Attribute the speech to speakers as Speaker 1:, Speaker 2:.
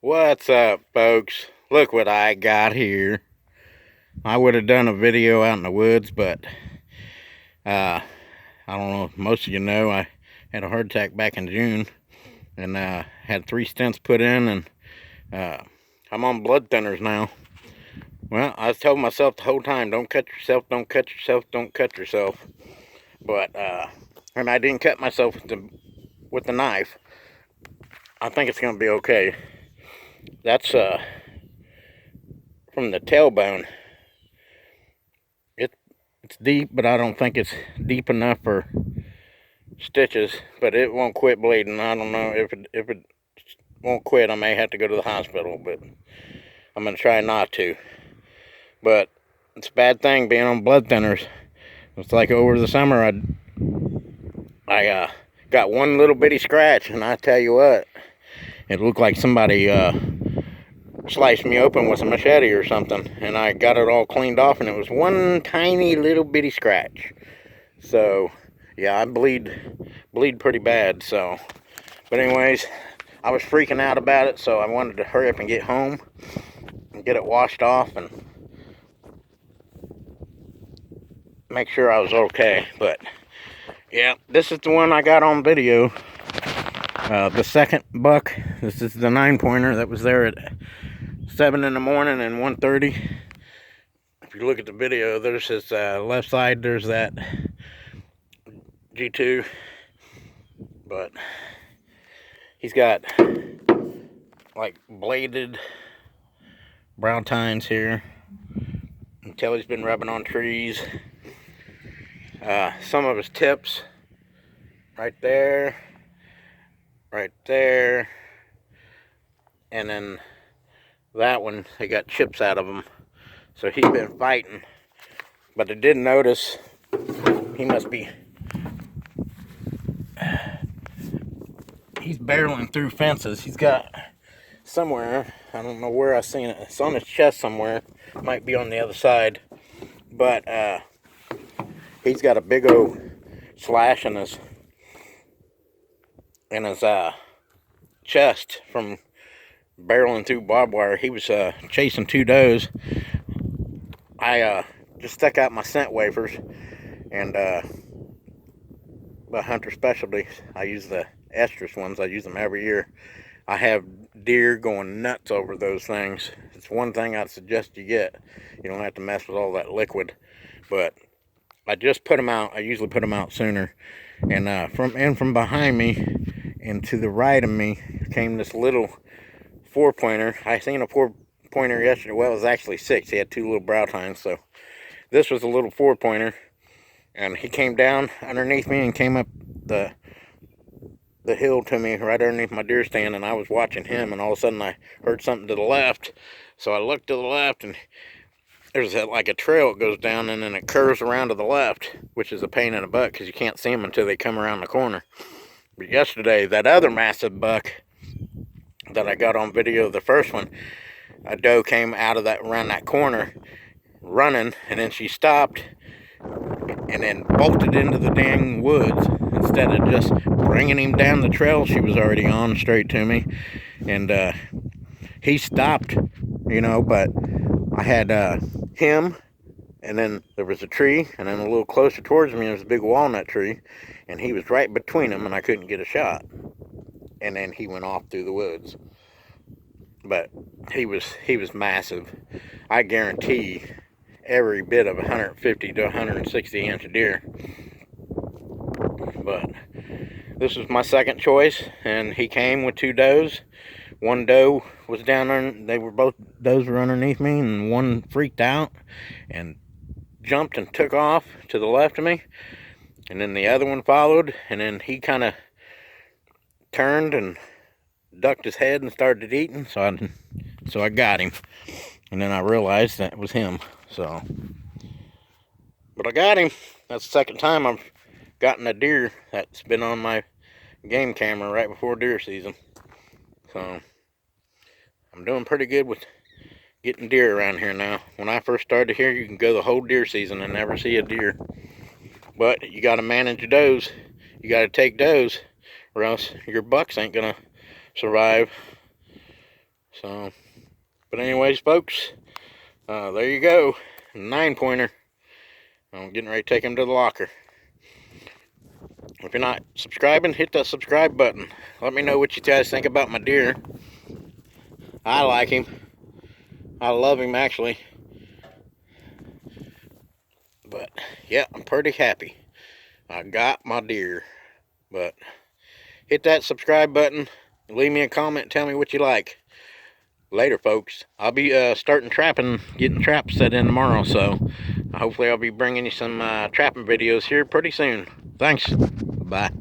Speaker 1: What's up, folks? Look what I got here. I would have done a video out in the woods, but I don't know if most of you know, I had a heart attack back in June and had 3 stents put in, and I'm on blood thinners now. Well, I was telling myself the whole time, don't cut yourself, don't cut yourself, don't cut yourself. But, and I didn't cut myself with the knife. I think it's going to be okay. That's from the tailbone. It's deep, but I don't think it's deep enough for stitches. But it won't quit bleeding. I don't know if it won't quit. I may have to go to the hospital, but I'm gonna try not to. But it's a bad thing being on blood thinners. It's like over the summer, I got one little bitty scratch, and I tell you what, it looked like somebody sliced me open with a machete or something, and I got it all cleaned off, and it was one tiny little bitty scratch. So yeah, I bleed pretty bad. So, but anyways, I was freaking out about it, so I wanted to hurry up and get home and get it washed off and make sure I was okay. But yeah, this is the one I got on video. The second buck. This is the 9-pointer that was there at 7 in the morning and 1:30. If you look at the video, there's his left side. There's that G2, but he's got like bladed brow tines here. You can tell he's been rubbing on trees. Some of his tips right there, and then that one, they got chips out of him. So he's been fighting. But I did notice he must be, he's barreling through fences. He's got somewhere, I don't know where I seen it. It's on his chest somewhere. Might be on the other side. But he's got a big old slash in his chest from barreling through barbed wire. He was chasing 2 does. I just stuck out my scent wafers, and by Hunter Specialties, I use the estrus ones. I use them every year. I have deer going nuts over those things. It's one thing I'd suggest you get. You don't have to mess with all that liquid. But I just put them out. I usually put them out sooner. And from behind me and to the right of me came this little 4-pointer. I seen a 4-pointer yesterday. Well, it was actually 6. He had 2 little brow tines. So this was a little 4-pointer. And he came down underneath me and came up the hill to me right underneath my deer stand, and I was watching him, and all of a sudden I heard something to the left. So I looked to the left, and there's like a trail that goes down, and then it curves around to the left, which is a pain in the butt because you can't see them until they come around the corner. But yesterday, that other massive buck that I got on video, the first one, a doe came out of that, around that corner running, and then she stopped and then bolted into the dang woods instead of just bringing him down the trail she was already on straight to me. And he stopped, but I had him, and then there was a tree, and then a little closer towards me there was a big walnut tree, and he was right between them, and I couldn't get a shot. And then he went off through the woods. But he was massive. I guarantee every bit of 150 to 160 inch deer. But this was my second choice, and he came with 2 does. One doe was down there, both does were underneath me, and one freaked out and jumped and took off to the left of me, and then the other one followed, and then he kind of turned and ducked his head and started eating, so I got him, and then I realized that was him. So, but I got him. That's the second time I've gotten a deer that's been on my game camera right before deer season. So I'm doing pretty good with getting deer around here now. When I first started here, you can go the whole deer season and never see a deer. But you got to manage your does. You got to take does, or else your bucks ain't gonna survive. So, but anyways, folks, there you go. 9-pointer. I'm getting ready to take him to the locker. If you're not subscribing, hit that subscribe button. Let me know what you guys think about my deer. I like him. I love him, actually. But, yeah, I'm pretty happy. I got my deer. But, hit that subscribe button. Leave me a comment. Tell me what you like. Later, folks. I'll be starting trapping, getting traps set in tomorrow. So, hopefully I'll be bringing you some trapping videos here pretty soon. Thanks. Bye.